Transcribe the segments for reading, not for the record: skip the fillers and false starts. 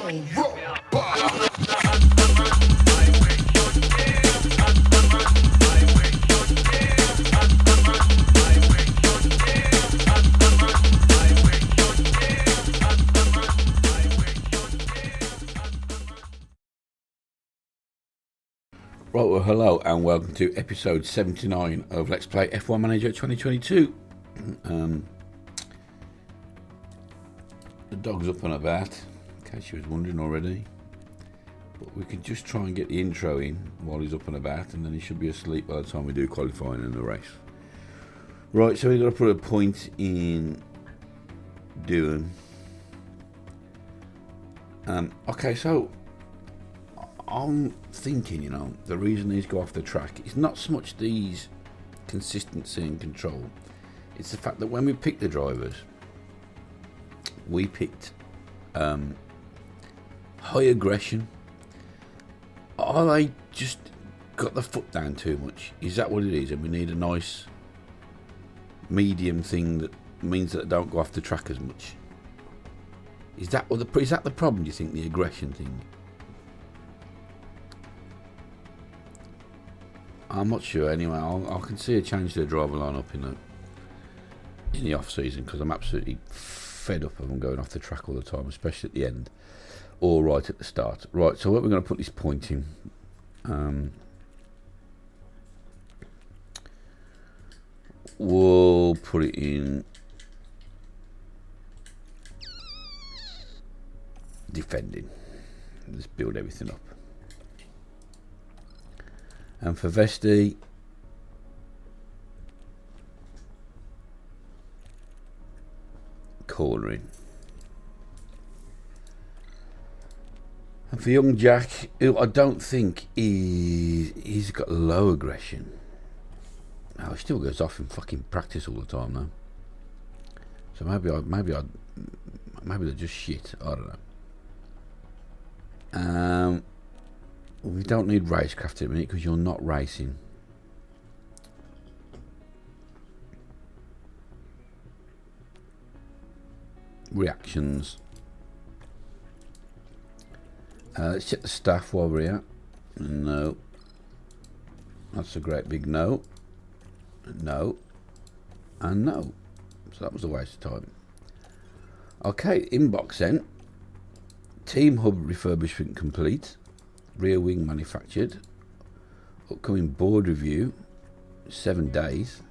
Right, well, hello and welcome to episode 79 of Let's Play F1 Manager 2022. The dog's up and about, in case you was wondering already. But we can just try and get the intro in while he's up and about, and then he should be asleep by the time we do qualifying and the race. Right, so we've got to put a point in doing. Okay, so I'm thinking, the reason these go off the track is not so much these consistency and control. It's the fact that when we picked the drivers, we picked high aggression. Are they just got the foot down too much? Is that what it is? And we need a nice medium thing that means that they don't go off the track as much. Is that the problem? Do you think, the aggression thing? I'm not sure. Anyway, I can see a change to the driver lineup in the off season, because I'm absolutely fed up of them going off the track all the time, especially at the end or right at the start. Right, so what we're going to put this point in. We'll put it in defending. Let's build everything up. And for Vesti, cornering. And for young Jack, who I don't think he's got low aggression. No, he still goes off in fucking practice all the time though. So maybe they're just shit. I don't know. We don't need racecraft at the minute because you're not racing. Reactions. Let's check the staff while we're here. No. That's a great big no. No. And no. So that was a waste of time. Okay, inbox then. Team hub refurbishment complete. Rear wing manufactured. Upcoming board review, 7 days.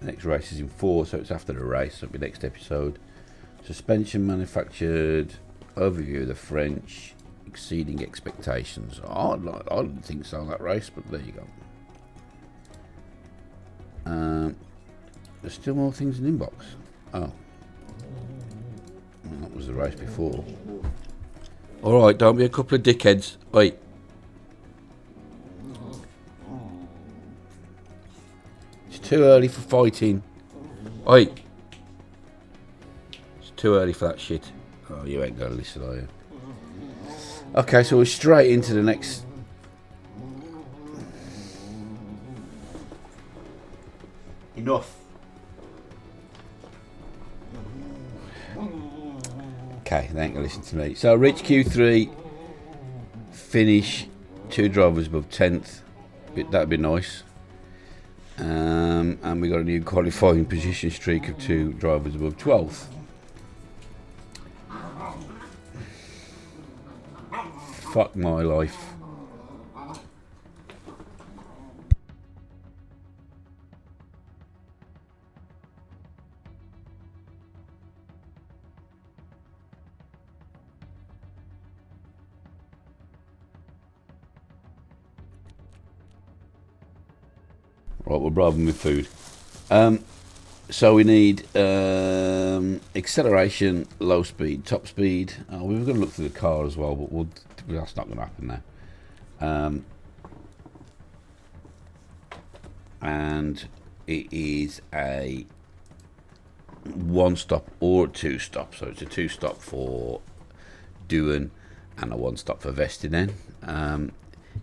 The next race is in 4, so it's after the race, so it'll be next episode. Suspension manufactured. Overview of the French, exceeding expectations. I didn't think so, that race, but there you go. There's still more things in inbox. Oh. Well, that was the race before. Alright, don't be a couple of dickheads. Wait. It's too early for fighting. Wait. It's too early for that shit. Oh, you ain't gonna listen, are you? Okay, so we're straight into the next. Enough. Okay, they ain't gonna listen to me. So reach Q3, finish 2 drivers above 10th. That'd be nice. And we got a new qualifying position streak of 2 drivers above 12th. Fuck my life. Right, we're bribing with food. So we need acceleration, low speed, top speed. We were going to look through the car as well, but that's not going to happen now. And it is a 1-stop or a 2-stop. So it's a 2-stop for doing and a 1-stop for Vesti then.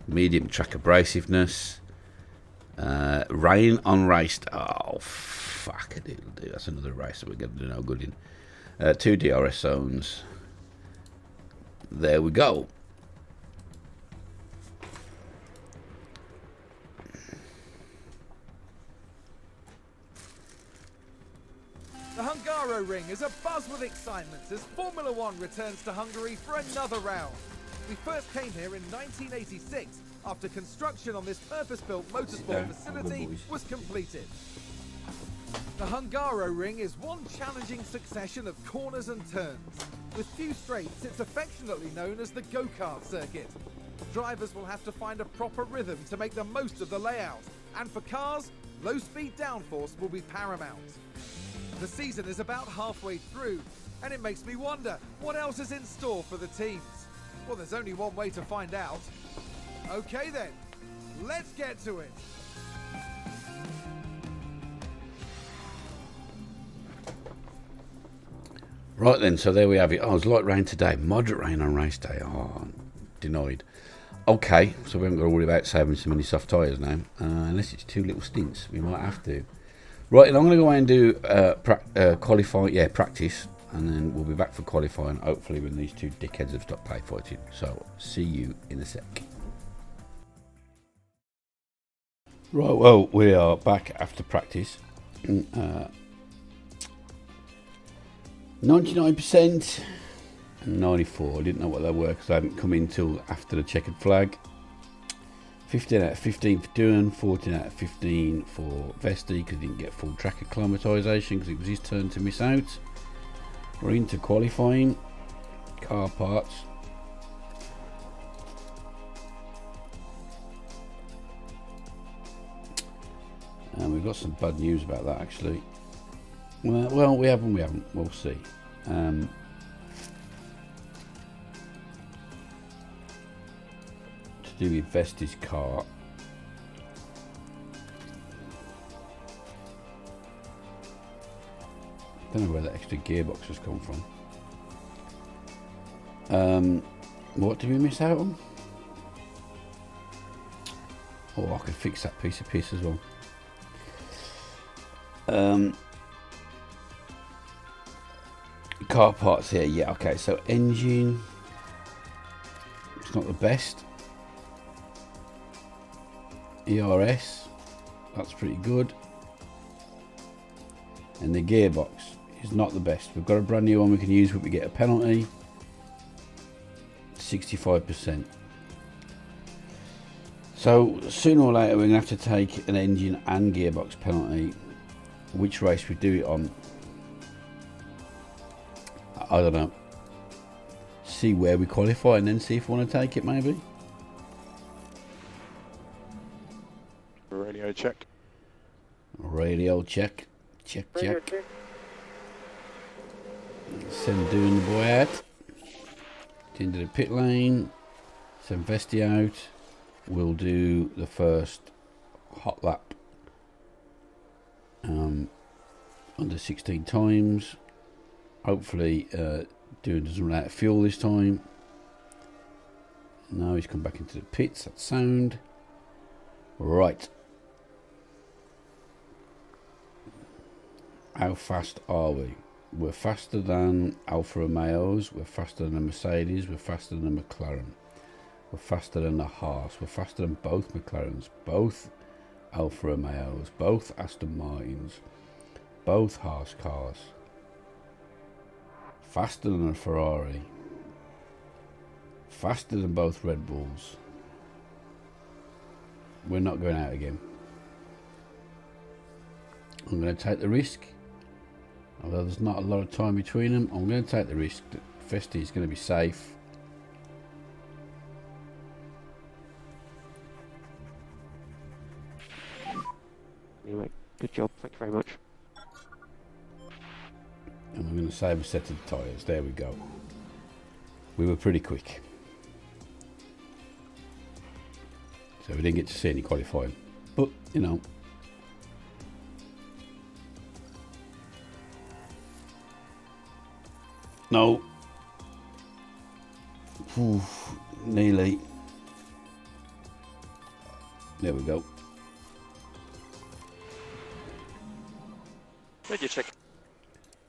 Medium track abrasiveness. Rain on race. Oh, fuck it. That's another race that we're going to do no good in. 2 DRS zones. there we go. The Hungaroring is abuzz with excitement as Formula One returns to Hungary for another round. We first came here in 1986 after construction on this purpose-built motorsport facility was completed. The Hungaroring is one challenging succession of corners and turns. With few straights, it's affectionately known as the go-kart circuit. Drivers will have to find a proper rhythm to make the most of the layout, and for cars, low-speed downforce will be paramount. The season is about halfway through, and it makes me wonder what else is in store for the teams. Well, there's only one way to find out. Okay then, let's get to it. Right then, so there we have it. Oh, it's light rain today. Moderate rain on race day. Oh, denied. Okay, so we haven't got to worry about saving so many soft tyres now. Unless it's two little stints, we might have to. Right, and I'm going to go away and do practice, and then we'll be back for qualifying, hopefully when these two dickheads have stopped play fighting. So, see you in a sec. Right, well, we are back after practice. 99% and 94. I didn't know what they were because I hadn't come in till after the checkered flag. 15 out of 15 for Duran, 14 out of 15 for Vesti because he didn't get full track acclimatisation because it was his turn to miss out. We're into qualifying. Car parts. And we've got some bad news about that actually. Well, we haven't. We'll see. To do with Vesti's car. Don't know where that extra gearbox has come from. What did we miss out on? Oh, I could fix that piece of piss as well. Car parts here, yeah, okay, so engine, it's not the best. ERS, that's pretty good. And the gearbox is not the best. We've got a brand new one we can use, but we get a penalty. 65%. So sooner or later we're going to have to take an engine and gearbox penalty. Which race we do it on, I don't know. See where we qualify and then see if we want to take it maybe. Radio check. Radio check. Check. Send doing the boy out. Into the pit lane. Send Vesti out. We'll do the first hot lap. Under 16 times. Hopefully Duran doesn't run out of fuel this time. No, he's come back into the pits. That's sound. Right. How fast are we? We're faster than Alfa Romeos. We're faster than the Mercedes. We're faster than the McLaren. We're faster than the Haas. We're faster than both McLarens. Both Alfa Romeos. Both Aston Martins. Both Haas cars. Faster than a Ferrari. Faster than both Red Bulls. We're not going out again. I'm going to take the risk. Although there's not a lot of time between them, I'm going to take the risk that Vesti is going to be safe. Anyway, good job. Thank you very much. And we're going to save a set of tyres. There we go. We were pretty quick. So we didn't get to see any qualifying. But, you know. No. Oof, nearly. There we go. Radio check.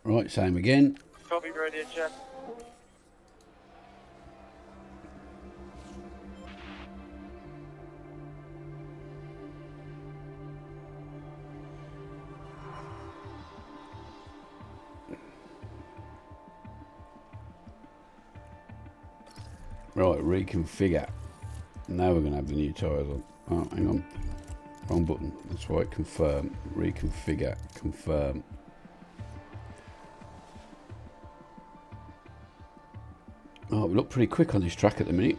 Right, same again. Copy, radio check. Right, reconfigure. Now we're going to have the new tyres on. Oh, hang on. Wrong button. That's right, confirm. Reconfigure. Confirm. Oh, we look pretty quick on this track at the minute.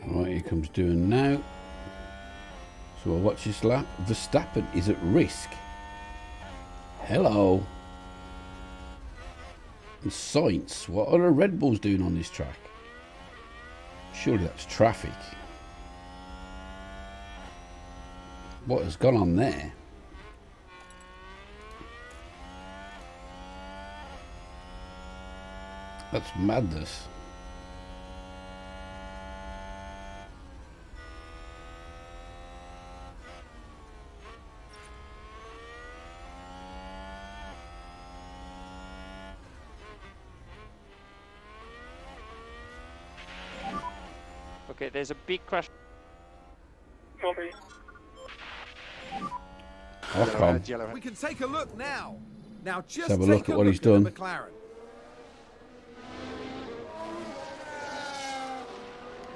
Right, here comes doing now. So I'll watch this lap. Verstappen is at risk. Hello. And Sainz, what are the Red Bulls doing on this track? Surely that's traffic. What has gone on there? That's madness. Okay, there's a big crash. Copy. How come? Yellow. We can take a look now. Now just have a take look at what he's done. the McLaren.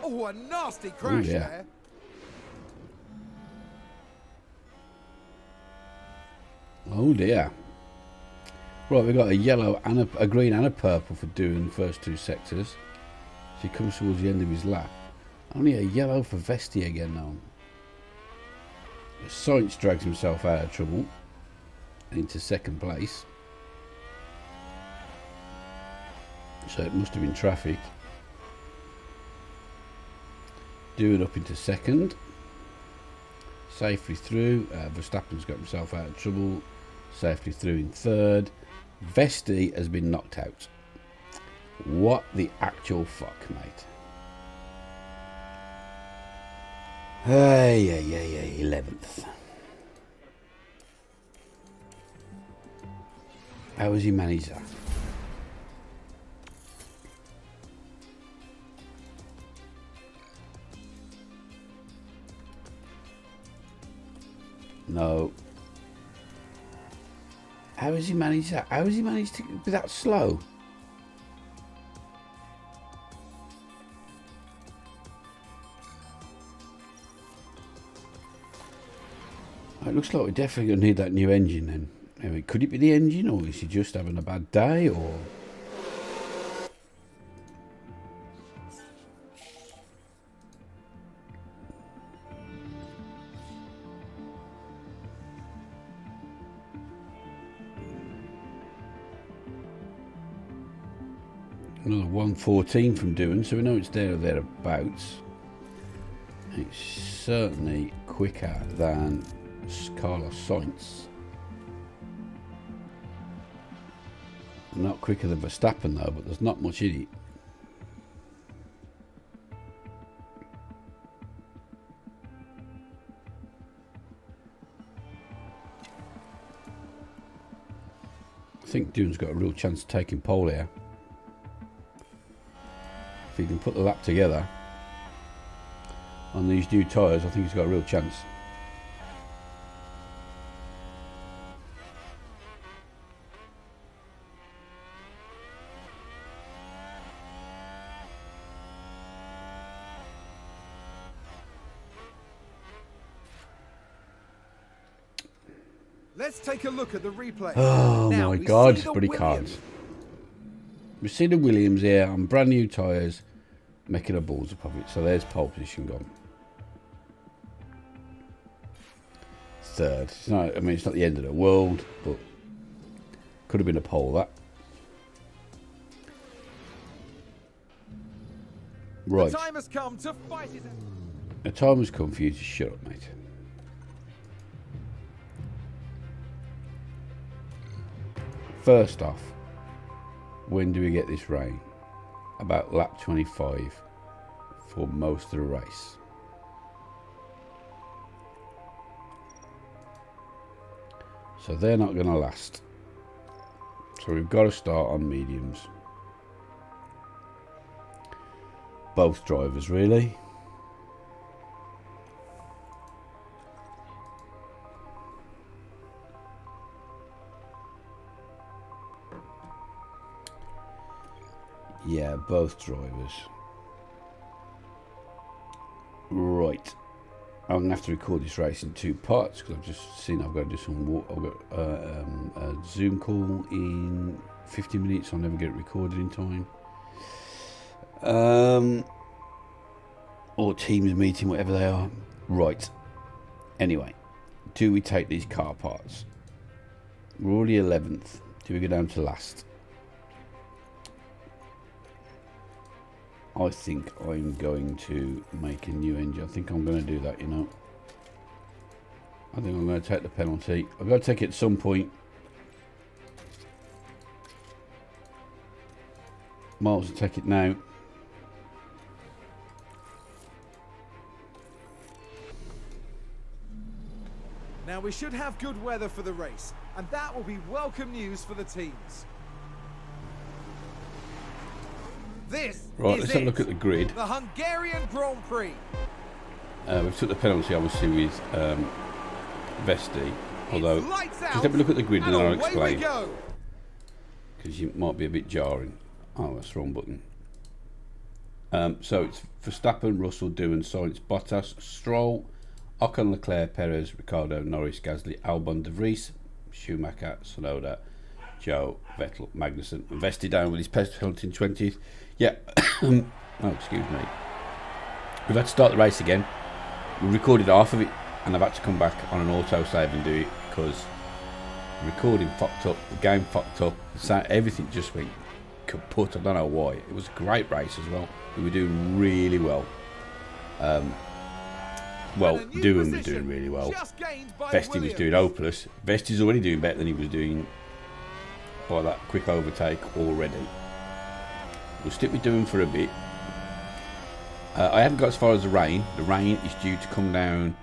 Oh, a nasty crash yeah. there. Oh dear. Right, we've got a yellow and a green and a purple for doing the first two sectors. So he comes towards the end of his lap. Only a yellow for Vesti again now. Sainz drags himself out of trouble and into second place. So it must have been traffic. Doing up into second. Safely through. Verstappen's got himself out of trouble. Safely through in third. Vesti has been knocked out. What the actual fuck, mate? Hey, 11th. How has he managed that? No. How has he managed that? How has he managed to be that slow? It looks like we're definitely going to need that new engine then. Anyway, could it be the engine, or is he just having a bad day, or... Another 114 from doing, so we know it's there or thereabouts. It's certainly quicker than Carlos Sainz. Not quicker than Verstappen though, but there's not much in it. I think Dune's got a real chance of taking pole here. If he can put the lap together on these new tyres, I think he's got a real chance. Let's take a look at the replay. Oh now, my we God, see the but he Williams. can't. We see the Williams here on brand new tyres making a balls up of it. So there's pole position gone. Third. It's not, I mean, it's not the end of the world, but could have been a pole, that. Right. The time has come to fight it. The time has come for you to shut up, mate. First off, when do we get this rain? About lap 25 for most of the race. So they're not going to last. So we've got to start on mediums. Both drivers, really. Yeah, both drivers. Right. I'm going to have to record this race in 2 parts because I've just seen I've got to do some. I've got a Zoom call in 50 minutes. I'll never get it recorded in time. Or Teams meeting, whatever they are. Right. Anyway, do we take these car parts? We're already 11th. Do we go down to last? I think I'm going to make a new engine. I think I'm going to do that, you know. I think I'm going to take the penalty. I've got to take it at some point. Might as well take it now. Now we should have good weather for the race, and that will be welcome news for the teams. This Right, is let's have a look at the grid. The Hungarian Grand Prix. We took the penalty, obviously, with Vesti. Although, Lights just out, let me look at the grid and then I'll away we explain. go. Because you might be a bit jarring. Oh, that's the wrong button. So it's Verstappen, Russell, Doohan, Sainz, Bottas, Stroll, Ocon, Leclerc, Perez, Ricciardo, Norris, Gasly, Albon, De Vries, Schumacher, Tsunoda, Joe, Vettel, Magnussen, and Vesti down with his penalty in 20th. Yeah. Oh, excuse me. We've had to start the race again. We recorded half of it, and I've had to come back on an auto save and do it because the recording fucked up, the game fucked up, everything just went kaput. I don't know why. It was a great race as well. We were doing really well. Doohan was doing really well. Vesti was doing hopeless. Vesti's already doing better than he was doing by that quick overtake already. We'll stick with Doohan for a bit. I haven't got as far as the rain. The rain is due to come down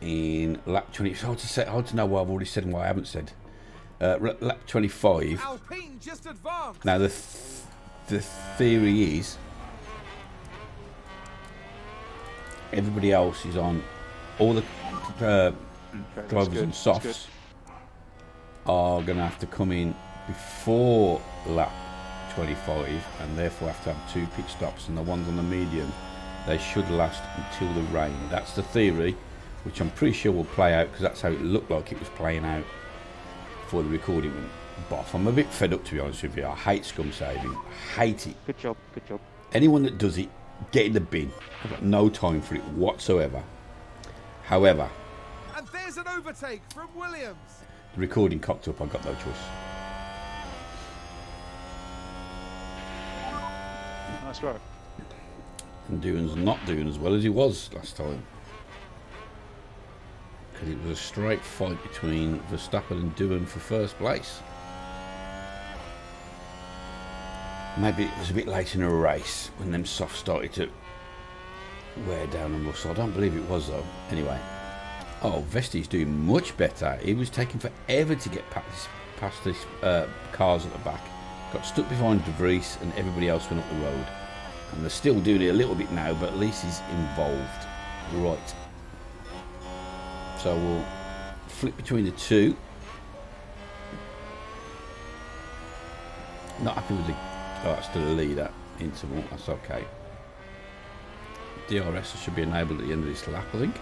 in lap 20. It's hard to know what I've already said and what I haven't said. Lap 25. Alpine just advanced. Now the theory is everybody else is on. All the drivers on softs are going to have to come in before lap 25 and therefore have to have 2 pit stops, and the ones on the medium, they should last until the rain. That's the theory, which I'm pretty sure will play out because that's how it looked like it was playing out before the recording went off. I'm a bit fed up, to be honest with you. I hate scum saving. I hate it. Good job, good job. Anyone that does it, get in the bin. I've got no time for it whatsoever. However, And there's an overtake from Williams. the recording cocked up. I've got no choice. Nice work. And Doohan's not doing as well as he was last time. Because it was a straight fight between Verstappen and Doohan for first place. Maybe it was a bit late in a race when them softs started to wear down on Russell. I don't believe it was though. Anyway. Oh, Vesti's doing much better. He was taking forever to get past this cars at the back. Got stuck behind De Vries and everybody else went up the road. And they're still doing it a little bit now, but at least he's involved. Right. So we'll flip between the two. Not happy with the... Oh, that's still a lead at interval. That's okay. DRS should be enabled at the end of this lap, I think.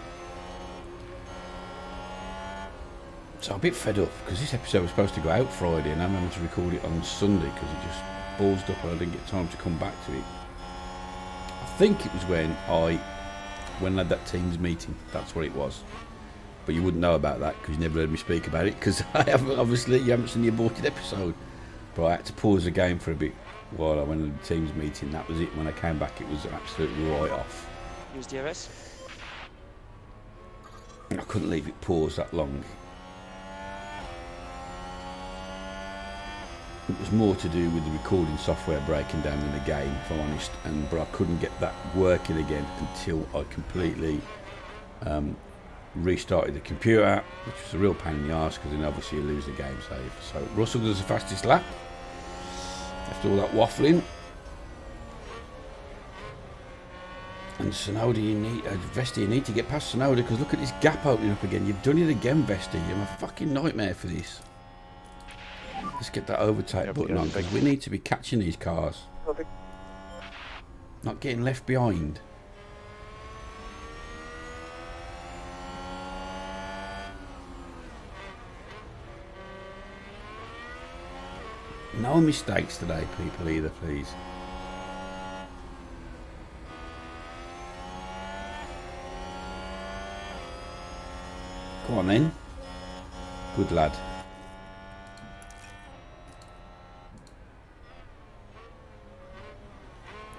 So I'm a bit fed up because this episode was supposed to go out Friday and I'm having to record it on Sunday because it just ballsed up and I didn't get time to come back to it. I think it was when I had that team's meeting. That's what it was. But you wouldn't know about that because you never heard me speak about it because I haven't, obviously, you haven't seen the aborted episode. But I had to pause the game for a bit while I went to the team's meeting. That was it. When I came back, it was an absolute write-off. Use DRS. I couldn't leave it paused that long. It was more to do with the recording software breaking down in the game, if I'm honest. But I couldn't get that working again until I completely restarted the computer, which was a real pain in the arse because then obviously you lose the game save. So Russell does the fastest lap after all that waffling. And Sonoda, Vesti, you need to get past Sonoda because look at this gap opening up again. You've done it again, Vesti. You're a fucking nightmare for this. Let's get that overtake button on because we need to be catching these cars. Not getting left behind. No mistakes today, people, either, please. Come on then. Good lad.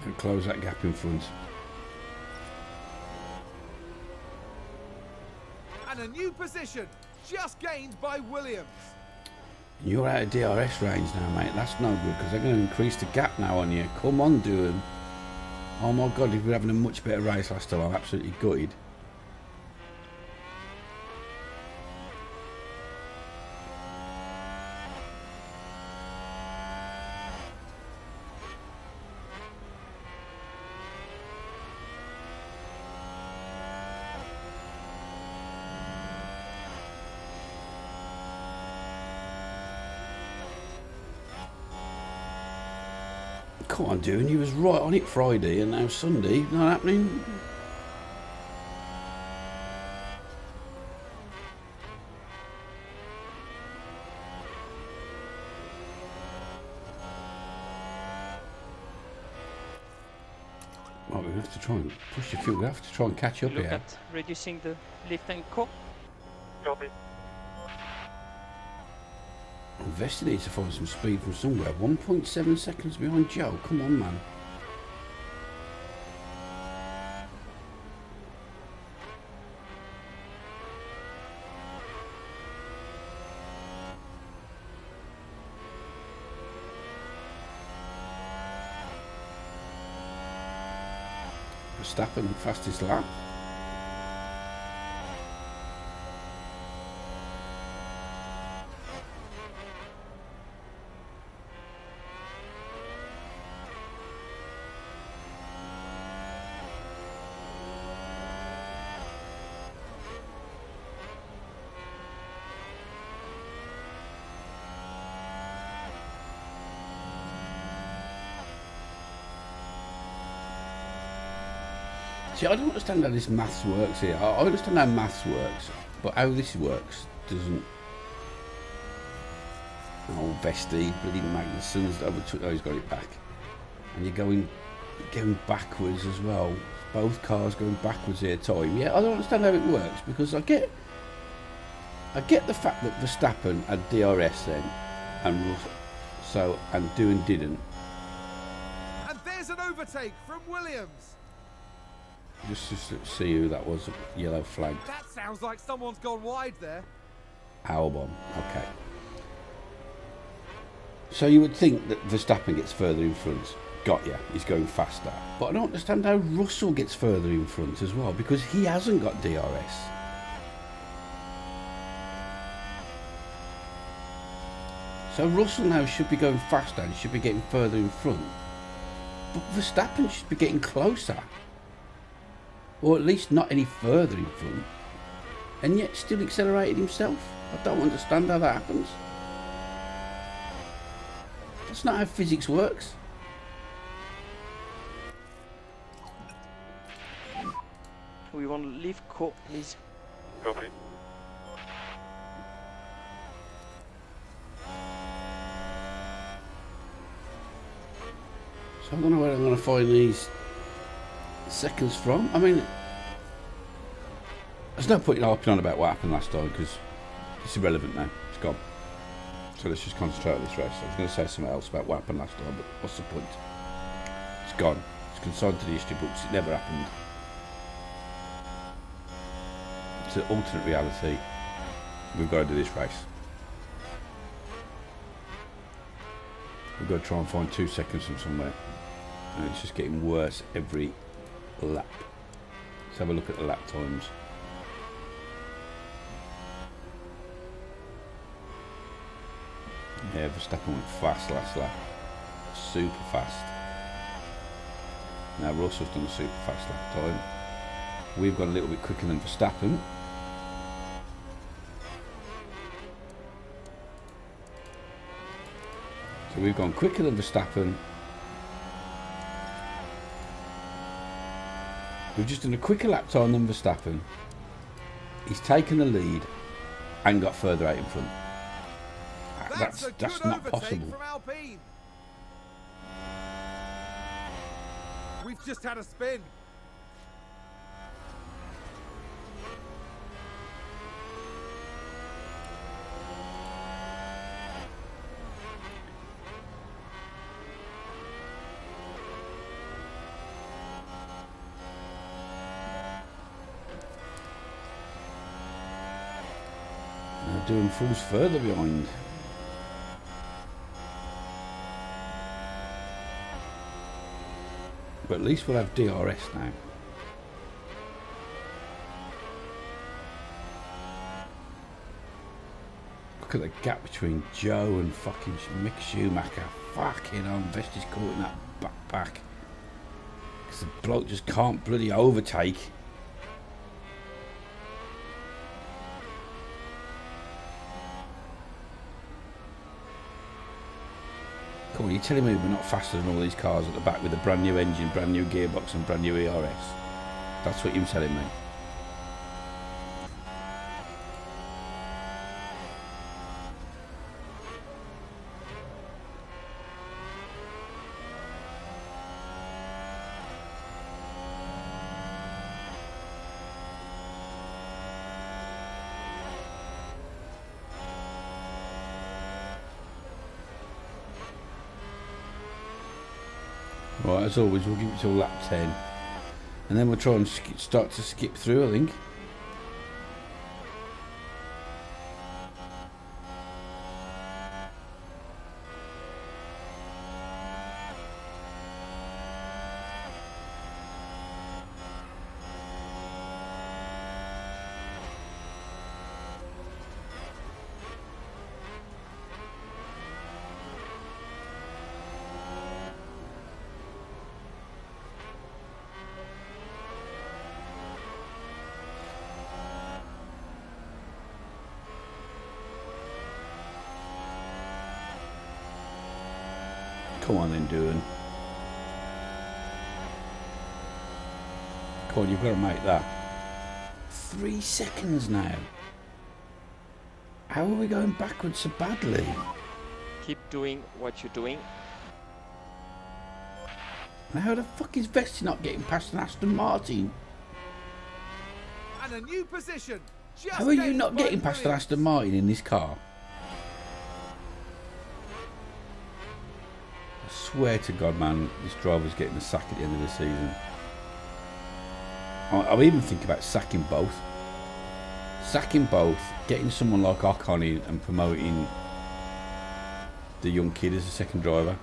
And close that gap in front. And a new position, just gained by Williams. You're out of DRS range now, mate. That's no good because they're going to increase the gap now on you. Come on, Durham. Oh my God, if we're having a much better race last time, I'm absolutely gutted. Come on, dude, he was right on it Friday and now Sunday, not happening. Well, we have to try and push the field, we have to try and catch up Look here. at reducing the lift and core. Copy. Vesti needs to find some speed from somewhere. 1.7 seconds behind Joe. Come on, man. Verstappen, fastest lap. See, I don't understand how this maths works here. I understand how maths works, but how this works doesn't. Oh, Vesti, bloody Magnussen's overtook. Oh, he's got it back. And you're going backwards as well. Both cars going backwards here, time. Yeah, I don't understand how it works because I get the fact that Verstappen had DRS then, and Doohan didn't. And there's an overtake from Williams. Just to see who that was, yellow flag. That sounds like someone's gone wide there. Albon, okay. So you would think that Verstappen gets further in front. Got ya, he's going faster. But I don't understand how Russell gets further in front as well, because he hasn't got DRS. So Russell now should be going faster and should be getting further in front. But Verstappen should be getting closer. Or at least not any further in front. And yet still accelerated himself. I don't understand how that happens. That's not how physics works. We want to leave core, please. Copy. So I don't know where I'm going to find these seconds from. I mean, there's no point in harping on about what happened last time because it's irrelevant now. It's gone. So let's just concentrate on this race. I was going to say something else about what happened last time, but what's the point? It's gone. It's consigned to the history books. It never happened. It's an alternate reality. We've got to do this race. We've got to try and find 2 seconds from somewhere. And it's just getting worse every lap. Let's have a look at the lap times. Yeah, Verstappen went fast last lap. Super fast. Now Russell's done a super fast lap time. We've got a little bit quicker than Verstappen. So we've gone quicker than Verstappen. We've just done a quicker lap time than Verstappen. He's taken the lead and got further out in front. That's not possible. From Alpine. We've just had a spin. Doing falls further behind. But at least we'll have DRS now. Look at the gap between Joe and fucking Mick Schumacher. Fucking hell, Vesti's caught in that backpack. Because the bloke just can't bloody overtake. Come on, you're telling me we're not faster than all these cars at the back with a brand new engine, brand new gearbox and brand new ERS? That's what you're telling me. Right, as always, we'll give it till lap 10. And then we'll try and start to skip through, I think. Come on then, Doohan. Come on, you've got to make that. 3 seconds now. How are we going backwards so badly? Keep doing what you're doing. Now how the fuck is Vesti not getting past an Aston Martin? And a new position. How are you not getting past an Aston Martin in this car? I swear to God, man, this driver's getting a sack at the end of the season. I'm even thinking about sacking both. Sacking both, getting someone like Ocon in and promoting the young kid as a second driver.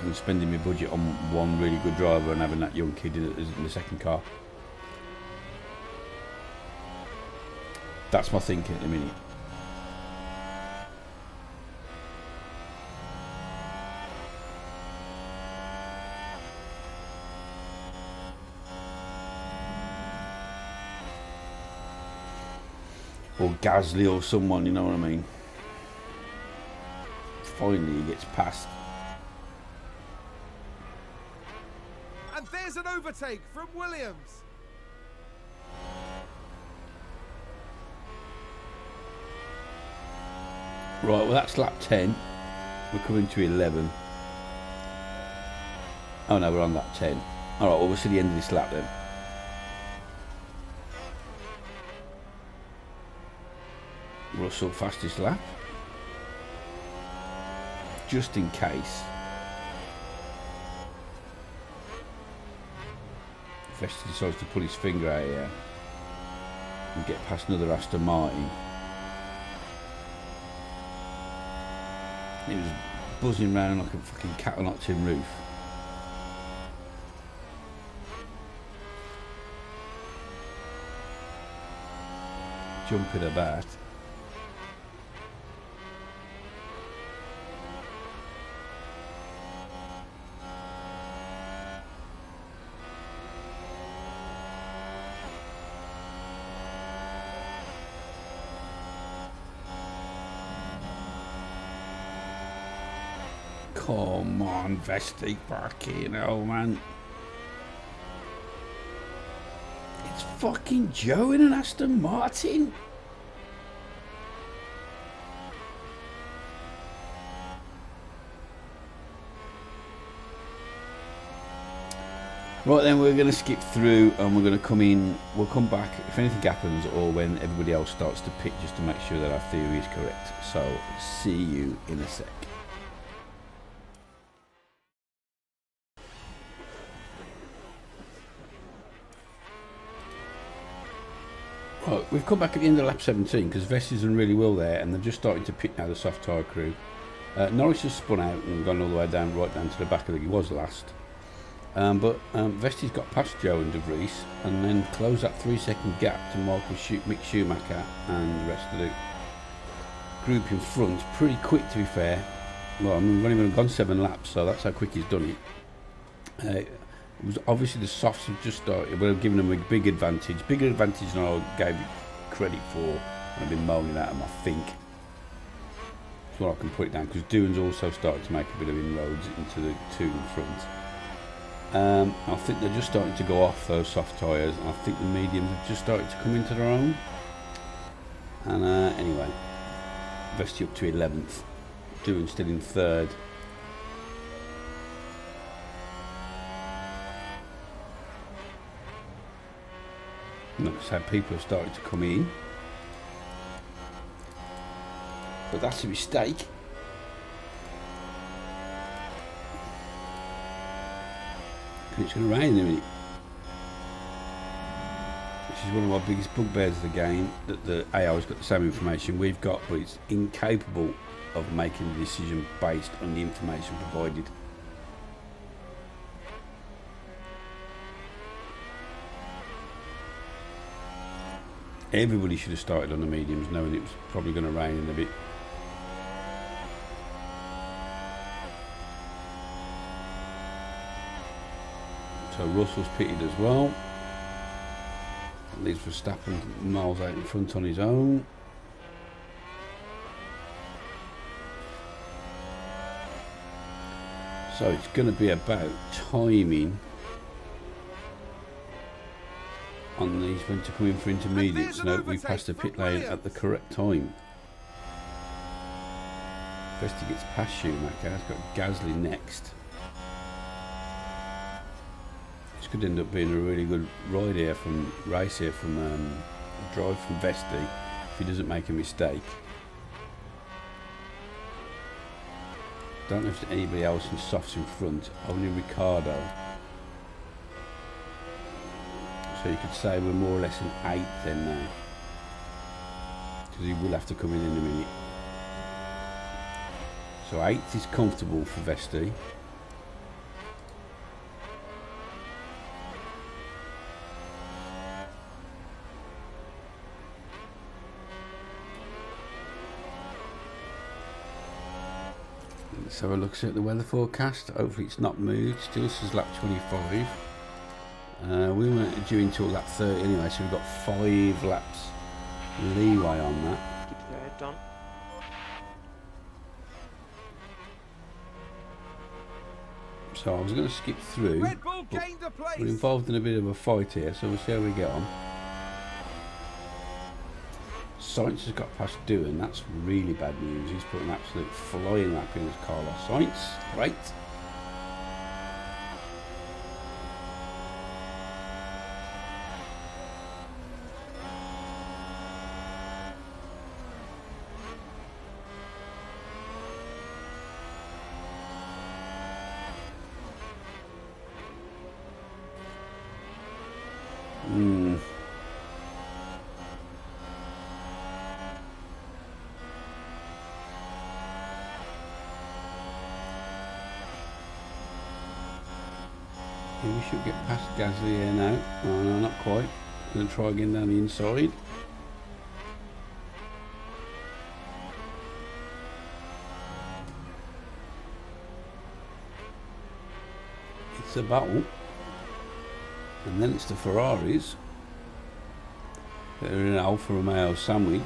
And spending my budget on one really good driver and having that young kid in the second car. That's my thinking at the minute. Or Gasly or someone, you know what I mean? Finally he gets past. And there's an overtake from Williams. Right, well that's lap 10. We're coming to 11. Oh no, we're on lap 10. Alright, well we'll see the end of this lap then. Russell fastest lap. Just in case. Vesti decides to pull his finger out here and get past another Aston Martin. He was buzzing around like a fucking cat on a tin roof. Jumping about. Come on, Vesti, fucking hell, man. It's fucking Joe in an Aston Martin. Right then, we're going to skip through and we're going to come in. We'll come back if anything happens or when everybody else starts to pit, just to make sure that our theory is correct. So, see you in a sec. Right, we've come back at the end of lap 17 because Vesti's done really well there, and they're just starting to pit now, the soft tyre crew. Norris has spun out and gone all the way down, right down to the back. I think he was last. But Vesti's got past Joe and De Vries and then closed that 3-second gap to Mick Schumacher and the rest of the group in front pretty quick, to be fair. Well, I mean, we've only even gone 7 laps, so that's how quick he's done it. It was obviously the softs have just started. We're giving them a big advantage. Bigger advantage than I gave it credit for. I've been moaning at them, I think. That's what I can put it down, because Doohan's also started to make a bit of inroads into the 2 in front. I think they're just starting to go off those soft tyres, and I think the mediums have just started to come into their own. And anyway, Vesti up to 11th, Doohan still in 3rd. Notice how people have started to come in, but that's a mistake. It's going to rain in a minute. This is one of my biggest bugbears of the game, that the AI's got the same information we've got, but it's incapable of making a decision based on the information provided. Everybody should have started on the mediums, knowing it was probably going to rain in a bit. So Russell's pitted as well. Leaves Verstappen miles out in front on his own. So it's going to be about timing on these when to come in for intermediates. No, we passed the pit lane at the correct time. Vesti gets past Schumacher. Has got Gasly next. This could end up being a really good ride here from drive from Vesti if he doesn't make a mistake. Don't know if there's anybody else in softs in front. Only Ricciardo. So you could say we're more or less in 8th then now, because he will have to come in a minute. So 8th is comfortable for Vesti. Let's have a look at the weather forecast. Hopefully it's not moved. Still says lap 25. We weren't due until lap 30 anyway, so we've got 5 laps leeway on that. Keep your head down. So I was going to skip through, Red Bull but gained a place. we're involved in a bit of a fight here, so we'll see how we get on. Sainz has got past Doohan. That's really bad news. He's put an absolute flying lap in as Carlos Sainz. Great. We should get past Gasly here now. Oh no, not quite. Going to try again down the inside. It's a battle. And then it's the Ferraris. They're in an Alfa Romeo sandwich.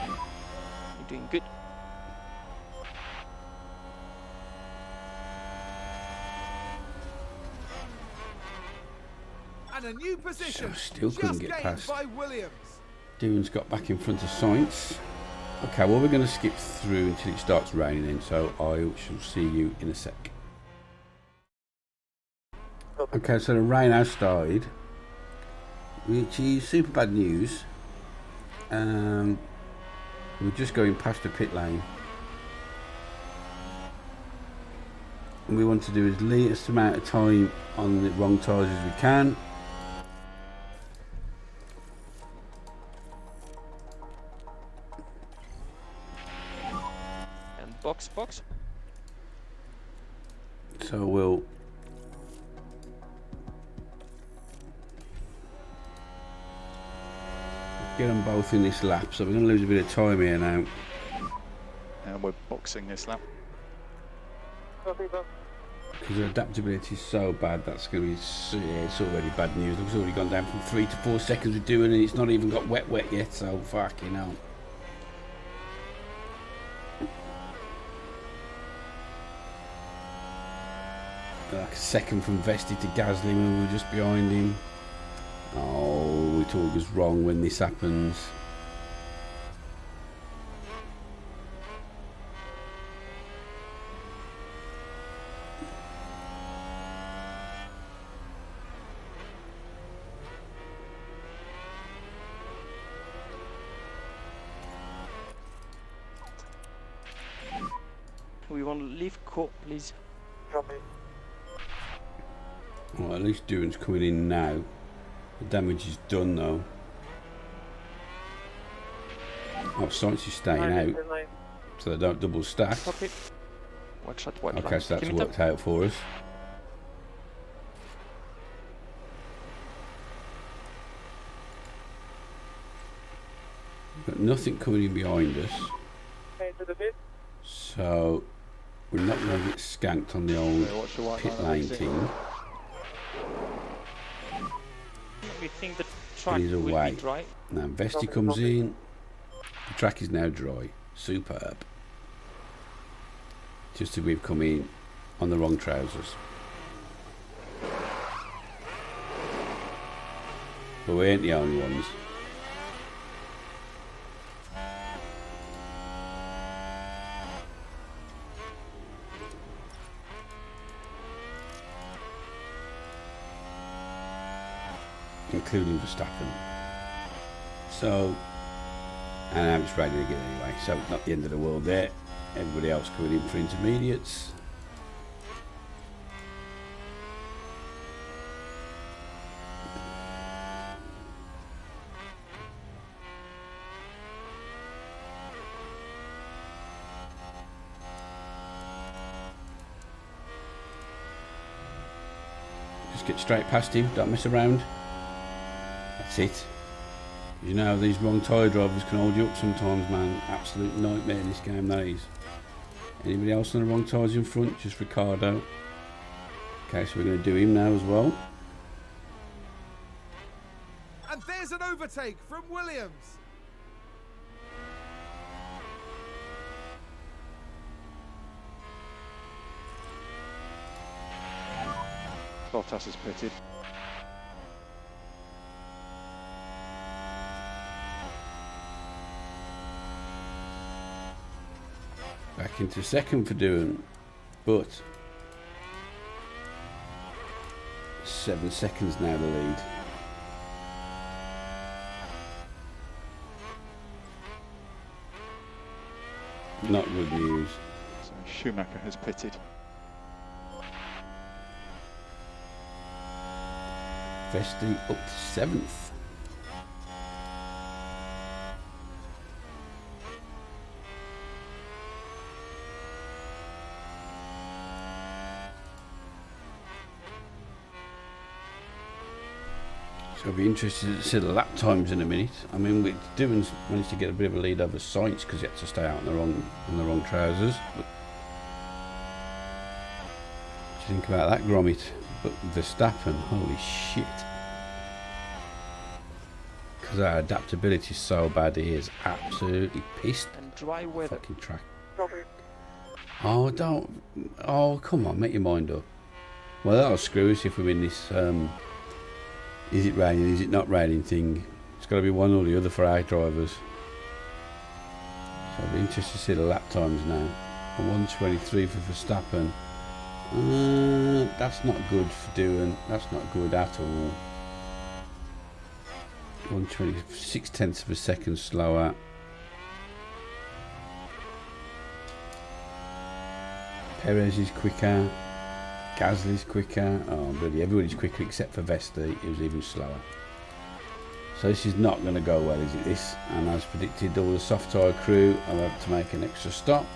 You're doing good. And a new position Still couldn't just get gained past. by Williams. Doohan's got back in front of Sainz. Okay, well, we're going to skip through until it starts raining then, so I shall see you in a sec. Okay, so the rain has started, which is super bad news. We're just going past the pit lane. And we want to do as least amount of time on the wrong tyres as we can. And box. So we'll get them both in this lap. So we're going to lose a bit of time here now. And we're boxing this lap. Because the adaptability is so bad, that's going to be, yeah, it's already bad news. It's already gone down from 3 to 4 seconds with doing, and it's not even got wet yet, so fucking hell. Like a second from Vesti to Gasly when we were just behind him. Oh, it all goes wrong when this happens. We want to leave court, please. Copy. Well, at least Doohan's coming in now. The damage is done though. Oh, Sainz is staying out, so they don't double stack. Copy. Watch shot, white Okay, line. so that's Give me worked out for us. Got nothing coming in behind us, so we're not going to get skanked on the old So watch the white pit line lane exit. thing. We think the track He's will away. be dry. Now Vesti comes in. The track is now dry. Superb. Just as we've come in on the wrong trousers. But we ain't the only ones. Including Verstappen. So, and now it's raining again anyway, so not the end of the world there. Everybody else coming in for intermediates. Just get straight past him, don't mess around. That's it. You know, these wrong tyre drivers can hold you up sometimes, man. Absolute nightmare in this game, that is. Anybody else on the wrong tyres in front? Just Ricardo. Okay, so we're going to do him now as well. And there's an overtake from Williams. Bottas has pitted. Back into second for Doohan, but 7 seconds now the lead. Not good news. So Schumacher has pitted. Vesti up to 7th. So I'll be interested to see the lap times in a minute. I mean, Doohan's managed to get a bit of a lead over Sainz because he had to stay out on the wrong trousers. But what do you think about that, Gromit? But Verstappen, holy shit! Because our adaptability is so bad, he is absolutely pissed. And dry weather. Fucking track. Oh, don't! Oh, come on, make your mind up. Well, that'll screw us if we win this is it raining, is it not raining thing. It's got to be one or the other for our drivers. So I'll be interested to see the lap times now. A 1:23 for Verstappen. That's not good for doing. That's not good at all. 1:26 tenths of a second slower. Perez is quicker. Gasly's quicker. Oh, bloody everybody's quicker except for Vesti. He was even slower. So this is not going to go well, is it? This, and as predicted, all the soft tyre crew will have to make an extra stop.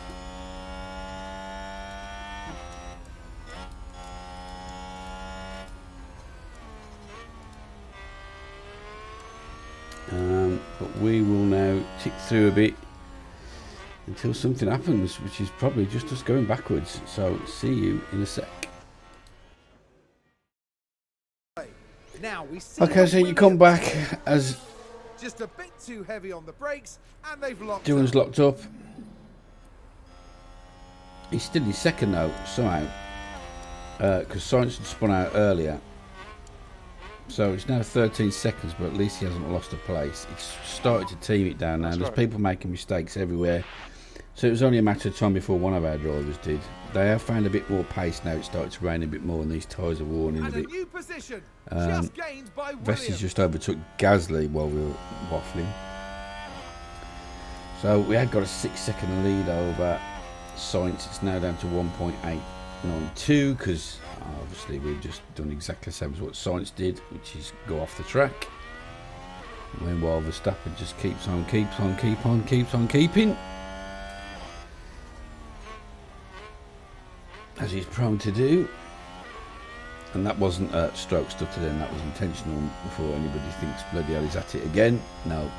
But we will now tick through a bit until something happens, which is probably just us going backwards. So see you in a sec. Now we see Okay, so you come back as just a bit too heavy on the brakes, and they've locked Doohan's up. locked up. He's still in second though, somehow, because Sainz had spun out earlier. So it's now 13 seconds, but at least he hasn't lost a place. It's started to team it down now. That's There's right. people making mistakes everywhere. So it was only a matter of time before one of our drivers did. They have found a bit more pace now. It started to rain a bit more and these tyres are worn in a And a bit. new position, just gained by Williams. Vesti's just overtook Gasly while we were waffling. So we had got a 6-second lead over Sainz. It's now down to 1.892 because obviously we've just done exactly the same as what Sainz did, which is go off the track. Meanwhile, Verstappen just keeps on keeping. As he's prone to do. And that wasn't stroke stutter then, that was intentional before anybody thinks bloody hell he's at it again. No.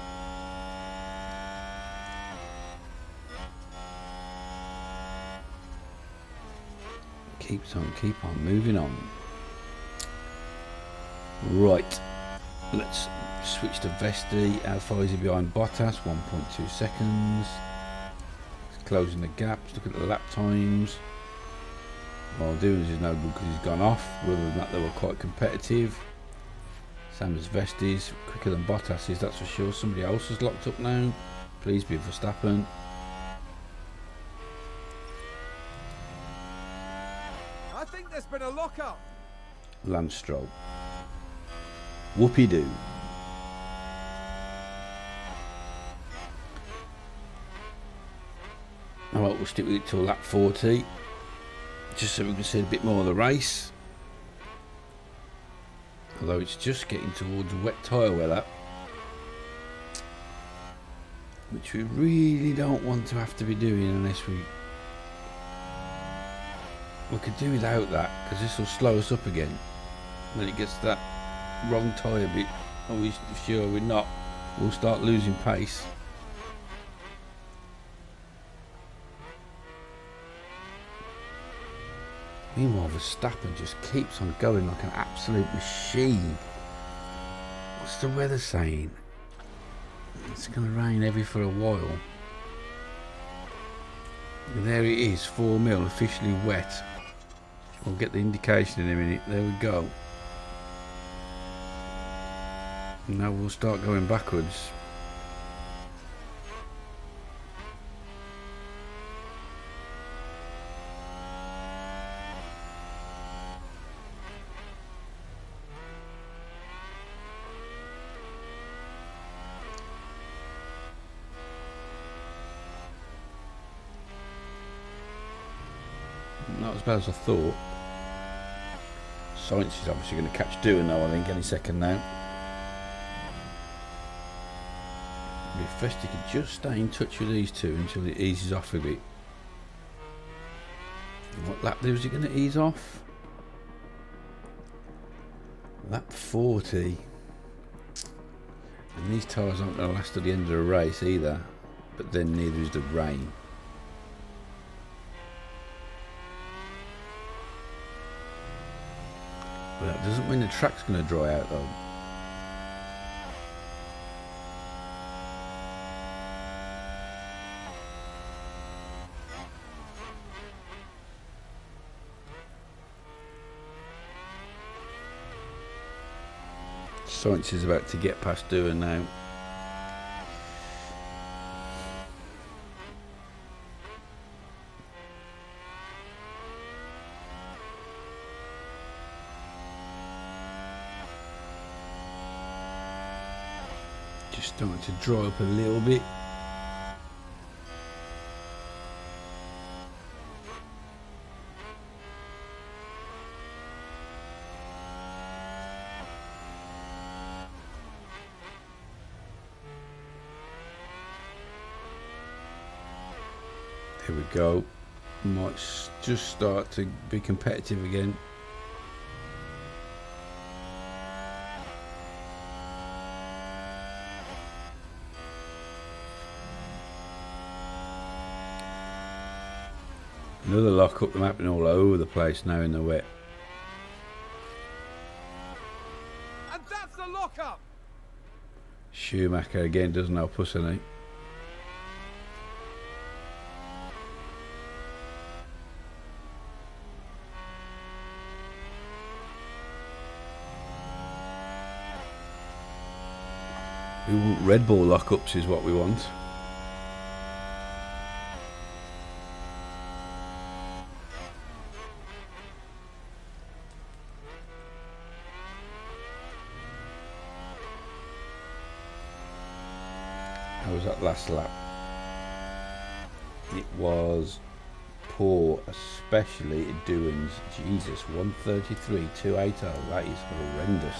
Keep on moving on. Right. Let's switch to Vesti. How far is he behind Bottas? 1.2 seconds. He's closing the gaps. Look at the lap times. Well, Doohan's is no good because he's gone off. Other than that, they were quite competitive. Same as Vesti's. Quicker than Bottas's, that's for sure. Somebody else has locked up now. Please be Verstappen. I think there's been a lock-up. Lance Stroll. Whoopie-doo. Alright, we'll stick with it till lap 40. Just so we can see a bit more of the race. Although it's just getting towards wet tyre weather. Which we really don't want to have to be doing unless we could do without that, because this will slow us up again. When it gets to that wrong tyre bit, are we sure we're not? We'll start losing pace. Meanwhile, Verstappen just keeps on going like an absolute machine. What's the weather saying? It's going to rain heavy for a while. And there it is, 4 mil, officially wet. We'll get the indication in a minute. There we go. Now we'll start going backwards. Not as bad as I thought. Sainz is obviously going to catch Doohan though, I think, any second now. If Vesti could just stay in touch with these two until it eases off a bit. And what lap was it going to ease off? Lap 40. And these tyres aren't going to last to the end of the race either. But then neither is the rain. But that doesn't mean the track's going to dry out though. Sainz is about to get past Doohan now. Just starting to dry up a little bit. Here we go. Might just start to be competitive again. Another lock up, them happening all over the place now in the wet. And that's the lock up. Schumacher again doesn't help us any. We want Red Bull lockups is what we want. How was that last lap? It was poor, especially at Doohan's. Jesus, 133.280. That is horrendous.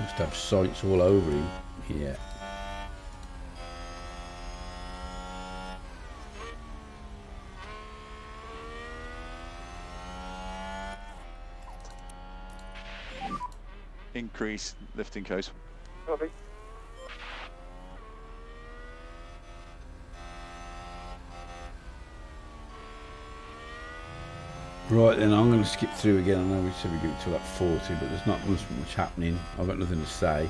Must have sights all over him here. Increase lifting coast. Copy. Right then, I'm going to skip through again. I know we said we go to like 40, but there's not much happening. I've got nothing to say.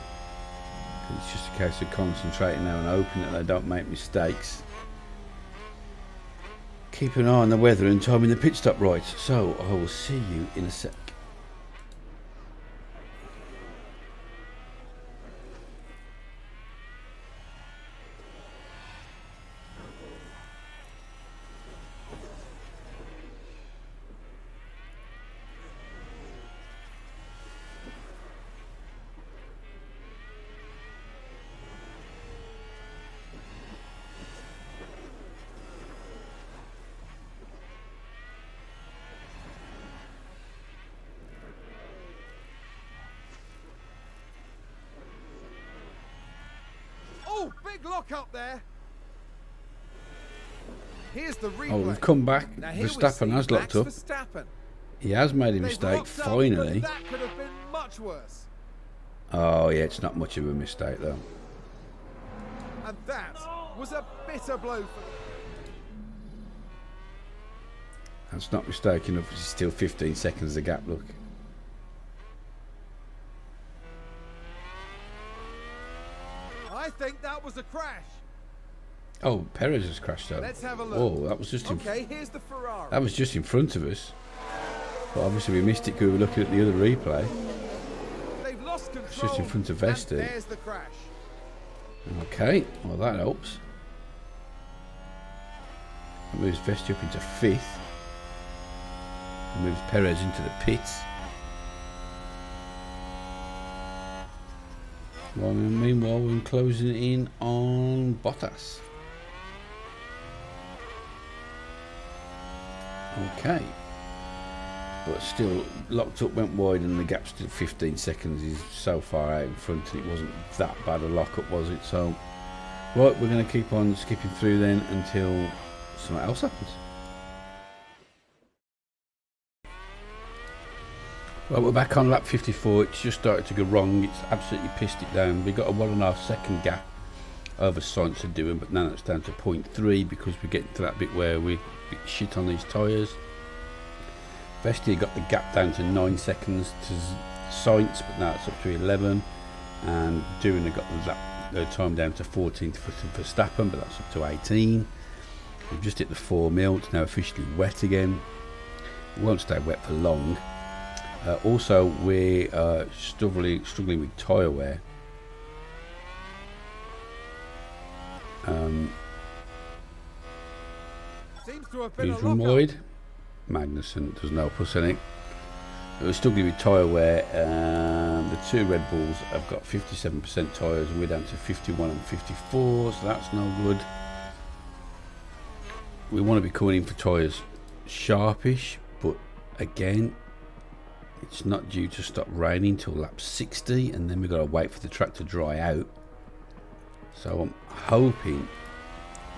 It's just a case of concentrating now and hoping that they don't make mistakes. Keep an eye on the weather and timing the pit stop right. So I will see you in a sec. Oh, big lock up there. Here's the replay. Oh, we've come back. Now here we Verstappen see has locked Max up. Verstappen. He has made a They've mistake, locked up, finally. but that could have been much worse. Oh yeah, it's not much of a mistake though. And that was a bitter blow for That's not mistake enough. It's still 15 seconds of gap, look. I think that was a crash. Oh, Perez has crashed though. Let's have a look. Oh, that was just Okay, here's the Ferrari. that was just in front of us. But obviously we missed it because we were looking at the other replay. They've lost control. It's just in front of and Vesti. there's the crash. Okay, well that helps. That moves Vesti up into 5th. Moves Perez into the pits. Well, meanwhile, we're closing in on Bottas. Okay. But still, locked up, went wide, and the gap's still 15 seconds. He's so far out in front, and it wasn't that bad a lock-up, was it? So, right, we're going to keep on skipping through then until something else happens. Well, we're back on lap 54. It's just started to go wrong. It's absolutely pissed it down. We got a 1.5 second gap over Sainz and Doohan, but now it's down to 0.3 because we're getting to that bit where we shit on these tyres. Vesti got the gap down to 9 seconds to Sainz, but now it's up to 11. And Doohan got the time down to 14 for Verstappen, but that's up to 18. We've just hit the 4 mil. It's now officially wet again. It won't stay wet for long. Also, we're struggling with tyre wear. Seems to have been a Who's from lockup. Lloyd? Magnussen doesn't help us any. We're struggling with tyre wear. The two Red Bulls have got 57% tyres and we're down to 51 and 54, so that's no good. We want to be coming in for tyres sharpish, but again, it's not due to stop raining till lap 60, and then we've got to wait for the track to dry out. So I'm hoping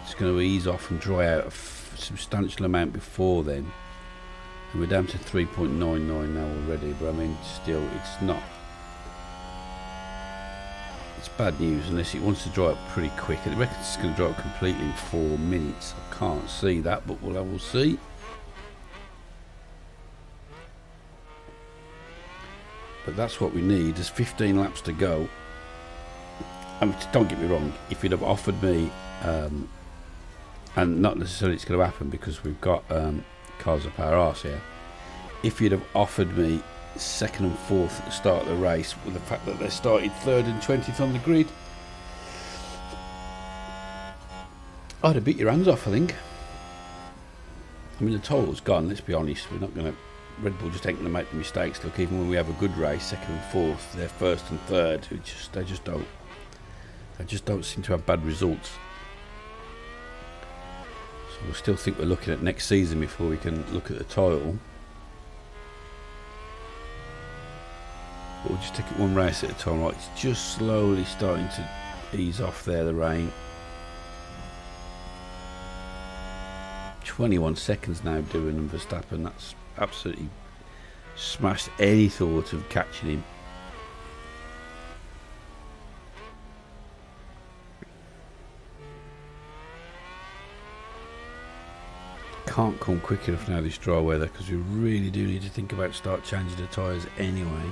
it's going to ease off and dry out a substantial amount before then. And we're down to 3.99 now already, but I mean, still, it's not. It's bad news unless it wants to dry up pretty quick. I reckon it's going to dry up completely in 4 minutes. I can't see that, but we'll see. But that's what we need. There's 15 laps to go. I mean, don't get me wrong, if you'd have offered me, and not necessarily it's going to happen because we've got cars up our arse here, if you'd have offered me 2nd and 4th at the start of the race with the fact that they started 3rd and 20th on the grid, I'd have beat your hands off, I think. I mean, the title's gone, let's be honest. We're not going to, Red Bull just ain't going to make the mistakes. Look, even when we have a good race, 2nd and 4th, they're 1st and 3rd. They just don't seem to have bad results. So I still think we're looking at next season before we can look at the title. But we'll just take it one race at a time. Right, it's just slowly starting to ease off there, the rain. 21 seconds now doing him, Verstappen. That's absolutely smashed any thought of catching him. Can't come quick enough now, this dry weather, because we really do need to think about start changing the tyres anyway.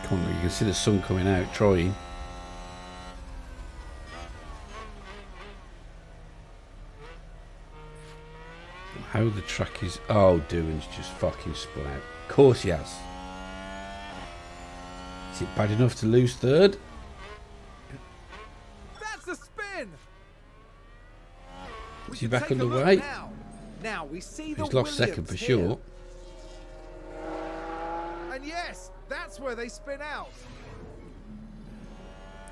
Come on, you can see the sun coming out, trying. How the track is... Oh, Doohan's just fucking spun out. Of course he has. Is it bad enough to lose 3rd? That's a spin. Is he back underway? Now we see the He's lost 2nd for sure. And yes, that's where they spin out.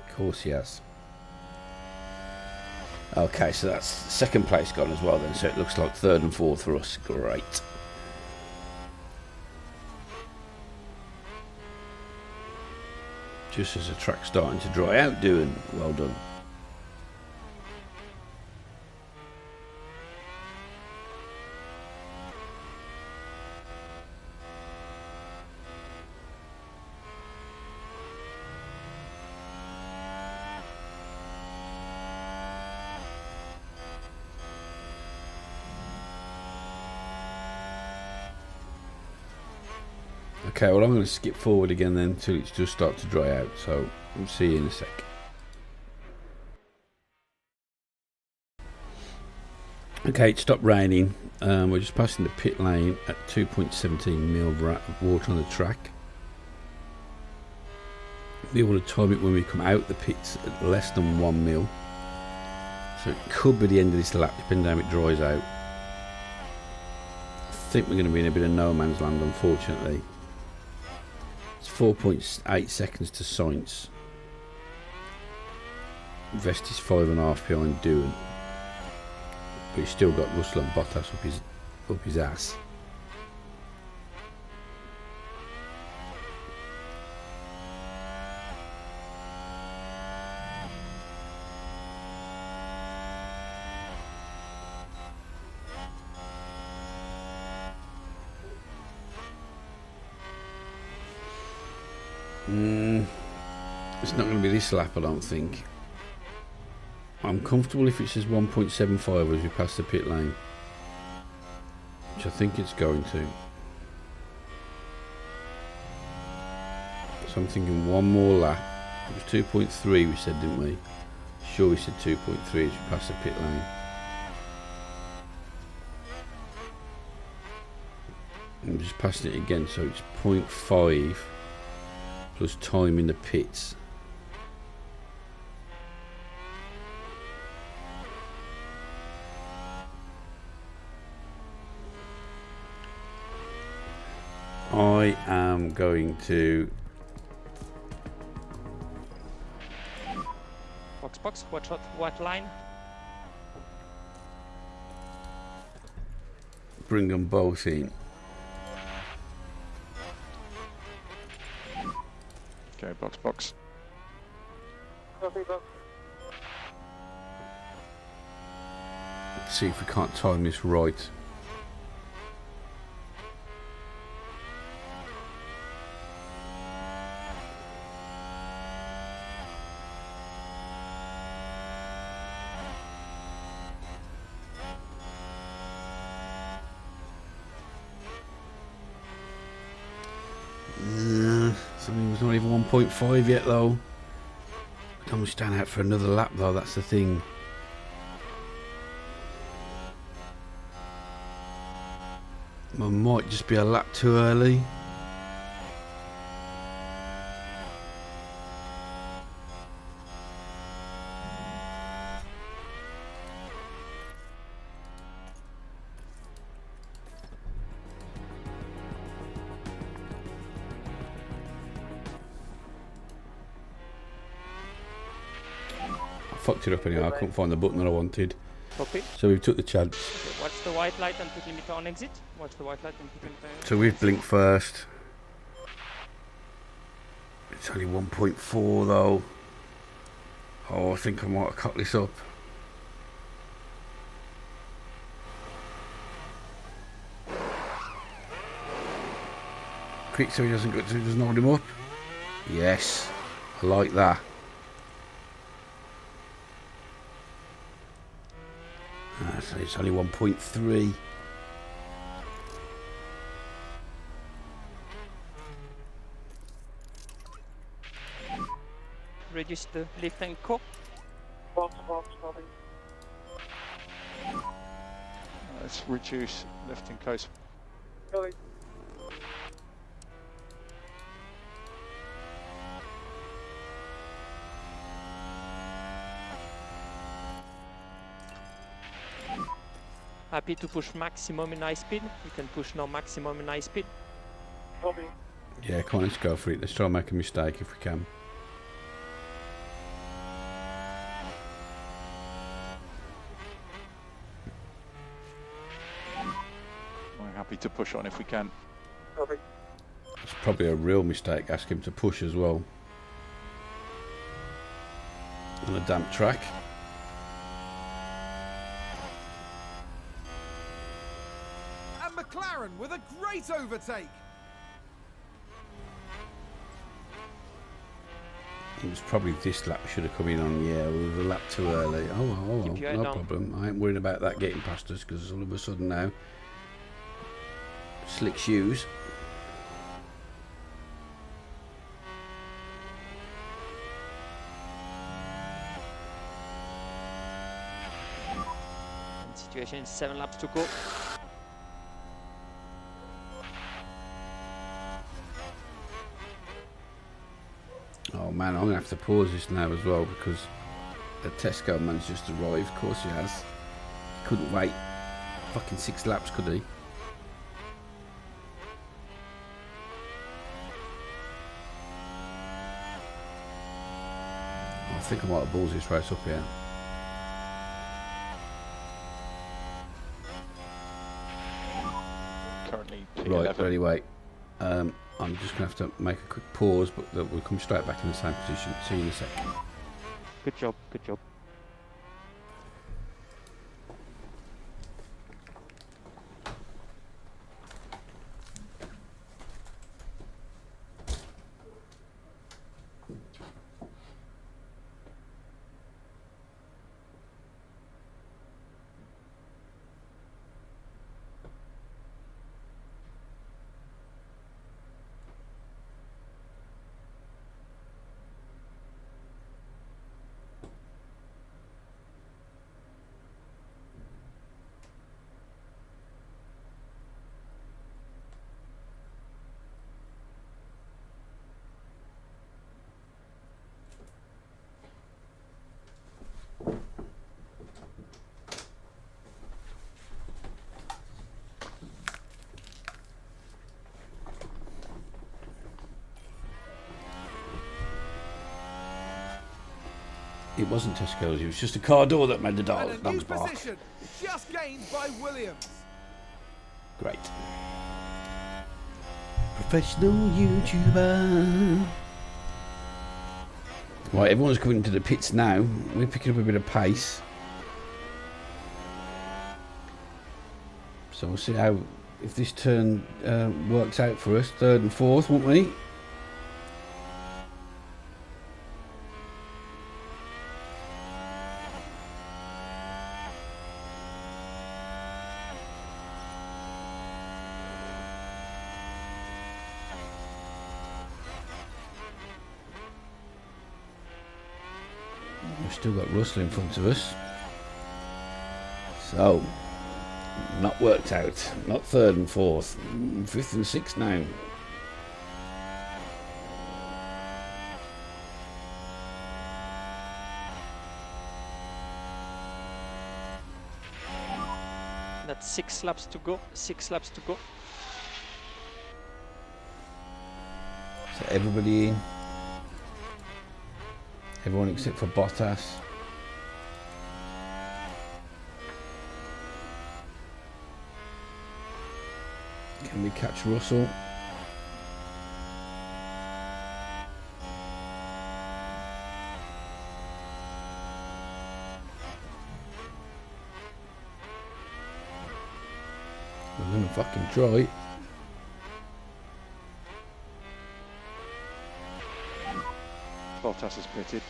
Of course he has. Okay, so that's 2nd place gone as well then, so it looks like 3rd and 4th for us. Great. Just as the track's starting to dry out, Doohan. Well done. Okay, well I'm going to skip forward again then until it's just start to dry out, so we'll see you in a sec. Okay, it stopped raining. We're just passing the pit lane at 2.17 mil of water on the track. We want to time it when we come out the pits at less than 1 mil. So it could be the end of this lap depending on how it dries out. I think we're going to be in a bit of no man's land, unfortunately. 4.8 seconds to Sainz. Vest is 5.5 behind Doohan, but he's still got Russell and Bottas up his ass. It's not going to be this lap, I don't think. I'm comfortable if it says 1.75 as we pass the pit lane, which I think it's going to. So I'm thinking one more lap. It was 2.3 we said, didn't we? Sure, we said 2.3 as we pass the pit lane. I'm just passing it again, so it's 0.5 plus time in the pits. I am going to Box, watch out, white line. bring them both in. Okay, box. Copy, box. Let's see if we can't time this right. Something's not even 1.5 yet though. Don't we stand out for another lap though, that's the thing. I might just be a lap too early. Fucked it up anyhow, I couldn't find the button that I wanted. Copy. So we took the chance. Okay, watch the white light and pit limiter on exit. Watch the white light and pit limiter on exit. So we've blinked first. It's only 1.4 though. Oh, I think I might have cut this up. Quick so he doesn't hold him up. Yes, I like that. So it's only 1.3. Reduce the lift and core. Box, copy. Let's reduce left and coast. Copy. Happy to push maximum in high speed. You can push now maximum in high speed. Copy. Yeah, come on, let's go for it. Let's try and make a mistake if we can. We're happy to push on if we can. Copy. It's probably a real mistake. Ask him to push as well. On a damp track. And McLaren with a great overtake. It was probably this lap we should have come in on. Yeah, we were a lap too early. Oh well, Keep your head no down. problem. I ain't worried about that getting past us because all of a sudden now, slick shoes. And situation is 7 laps to go. Oh man, I'm gonna have to pause this now as well because the Tesco man's just arrived. Of course he has. He couldn't wait. Fucking 6 laps, could he? I think I might have balls this race up here. Currently Right, P11. anyway, I'm just going to have to make a quick pause, but we'll come straight back in the same position. See you in a second. Good job, good job. It wasn't Tesco's, it was just a car door that made the And a new dogs bark. position just gained by Williams. Great. Professional YouTuber. Right, everyone's coming to the pits now. We're picking up a bit of pace. So we'll see how, if this turn works out for us. Third and fourth, won't we? We've still got Russell in front of us. So, not worked out. Not third and fourth. Fifth and sixth now. That's 6 laps to go. 6 laps to go. So everybody in. Everyone except for Bottas. Can we catch Russell? We're gonna fucking try. Bottas has pitted.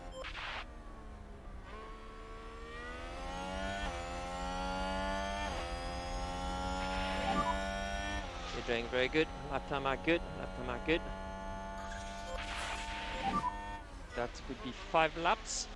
You're doing very good. Lap time are good. Lap time are good. That would be 5 laps.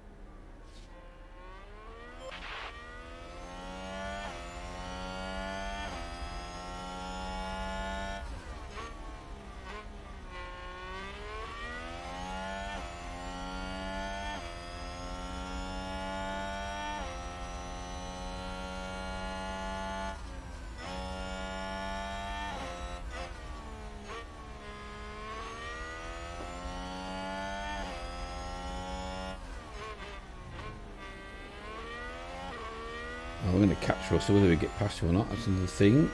Oh, we're going to catch Russell whether we get past him or not. That's another thing.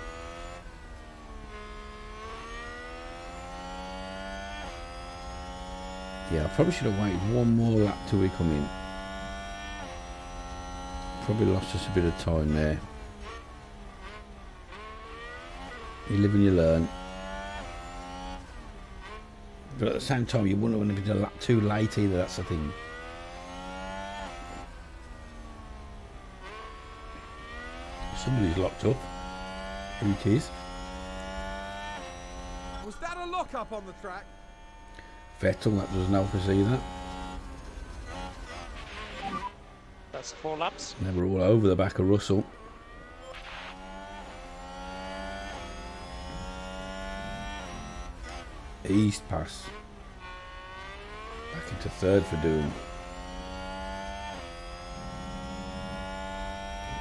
Yeah, I probably should have waited one more lap till we come in. Probably lost us a bit of time there. You live and you learn. But at the same time, you wouldn't want to be a lap too late either. That's the thing. Somebody's locked up. Who it is? Was that a lock-up on the track? Vettel, that doesn't help us either. That's 4 laps. They were all over the back of Russell. East pass. Back into third for Doom.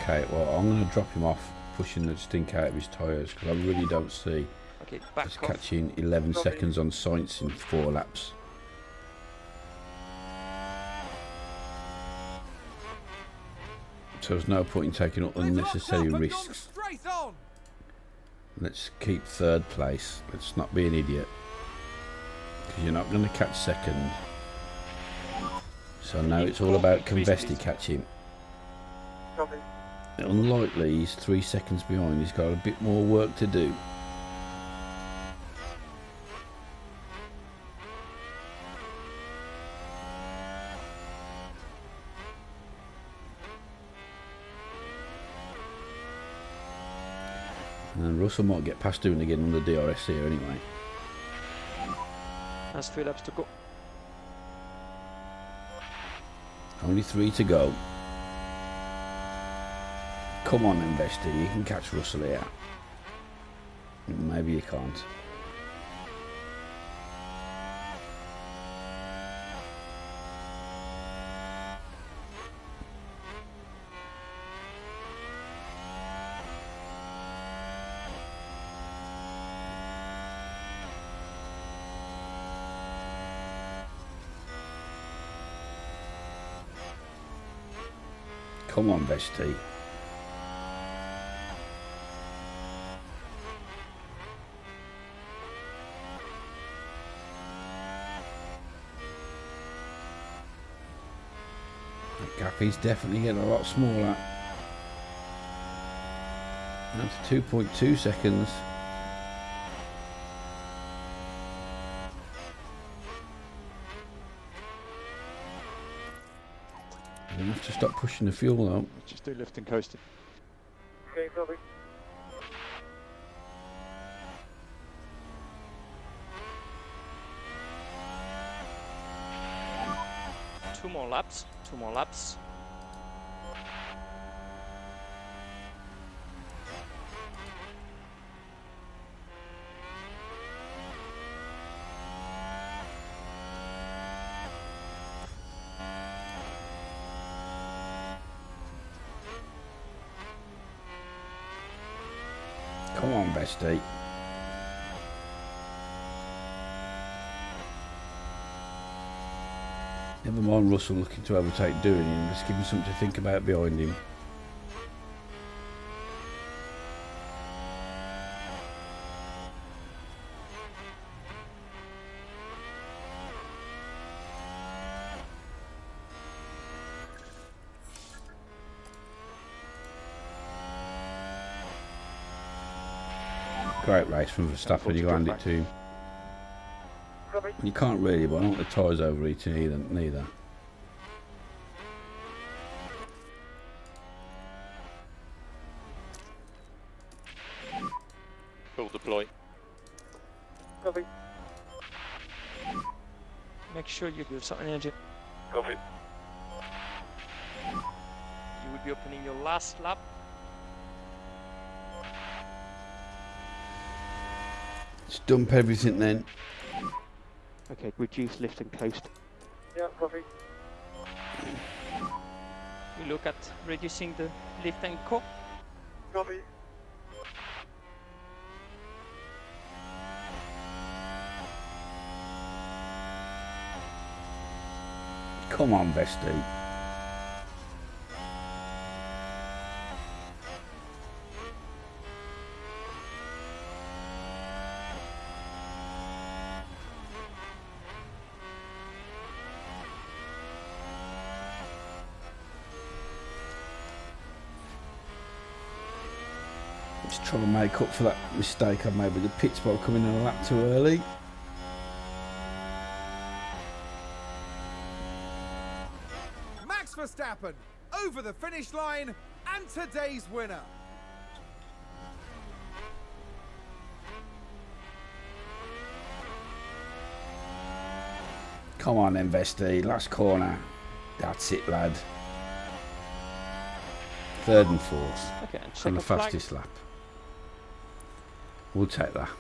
Okay, well, I'm going to drop him off, pushing the stink out of his tyres, because I really don't see Okay, back us off. catching 11 seconds on Sainz in 4 laps. So there's no point in taking up unnecessary risks. Straight on. Let's keep third place. Let's not be an idiot, because you're not going to catch second. So now it's all about Convesti catching. Copy. Unlikely he's 3 seconds behind. He's got a bit more work to do. And Russell might get past doing again on the DRS here anyway. That's 3 laps to go. Only 3 to go. Come on, Investor, you can catch Russell here. Maybe you can't. Come on, Vesti. That gap is definitely getting a lot smaller. That's 2.2 seconds. You have to stop pushing the fuel out. Just do lift and coasting. Okay, copy. Two more laps. Two more laps. Come on, Bestie. Never mind Russell looking to overtake doing him, just give him something to think about behind him. Great race from Verstappen, you hand it to him. Copy. You can't really, but I don't want the tyres overheating either, neither. Full deploy. Copy. Make sure you give some energy. Copy. You will be opening your last lap. Just dump everything then. Okay, reduce lift and coast. Yeah, copy. We look at reducing the lift and co. Copy. Come on, Bestie. Just trying to make up for that mistake I made with the pit spot coming in a lap too early. Max Verstappen over the finish line and today's winner. Come on then, Bestie, last corner. That's it, lad. Third and fourth. Okay, and check On the the flag. fastest lap. We'll take that.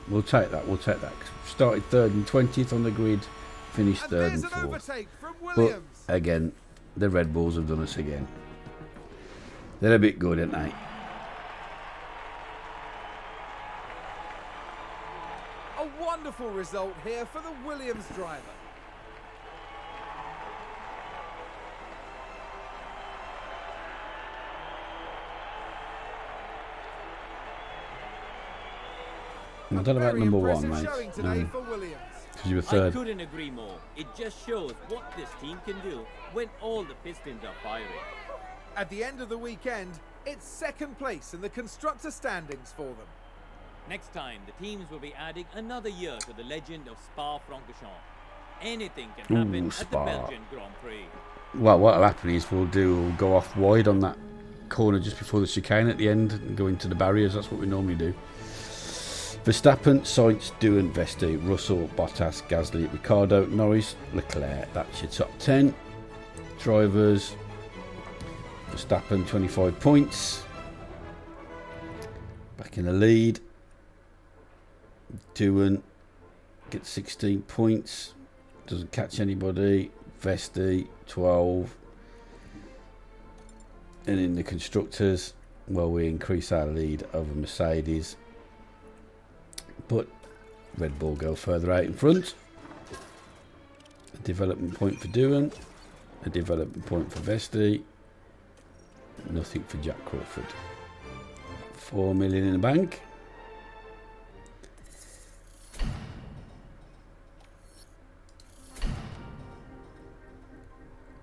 We'll take that. We'll take that. Started third and 20th on the grid. Finished And third there's and an fourth. overtake from But Williams. again, the Red Bulls have done us again. They're a bit good, aren't they? A wonderful result here for the Williams driver. I don't know about Very number one, impressive mate. showing today for Williams. Because you were I third. couldn't agree more. It just shows what this team can do when all the pistons are firing. At the end of the weekend, it's second place in the constructor standings for them. Next time, the teams will be adding another year to the legend of Spa-Francorchamps. Anything can happen at the Spa. Belgian Grand Prix. Well, what'll happen is we'll go off wide on that corner just before the chicane at the end and go into the barriers. That's what we normally do. Verstappen, Sainz, Doohan, Vesti, Russell, Bottas, Gasly, Ricciardo, Norris, Leclerc. That's your top 10 drivers. Verstappen 25 points, back in the lead. Doohan gets 16 points, doesn't catch anybody. Vesti 12, and in the constructors, well, we increase our lead over Mercedes, but Red Bull go further out in front. A development point for Doohan, a development point for Vesti, Nothing for Jack Crawford. 4 million in the bank.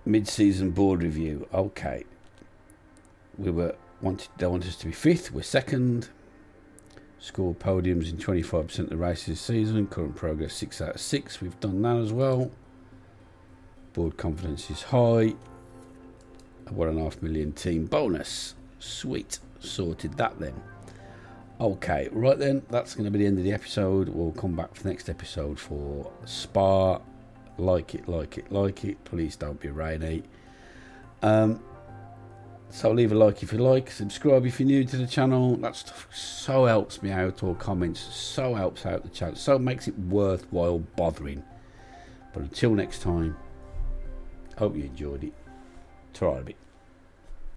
Mid-season board review. Okay. They want us to be 5th. We're 2nd. Scored podiums in 25% of the races this season. Current progress 6 out of 6. We've done that as well. Board confidence is high. A 1.5 million team bonus. Sweet. Sorted that then. Okay, right then. That's going to be the end of the episode. We'll come back for the next episode for Spa. Like it, like it, like it. Please don't be rainy. So leave a like if you like. Subscribe if you're new to the channel. That stuff so helps me out. Or comments so helps out the channel. So makes it worthwhile bothering. But until next time, hope you enjoyed it. Try a bit.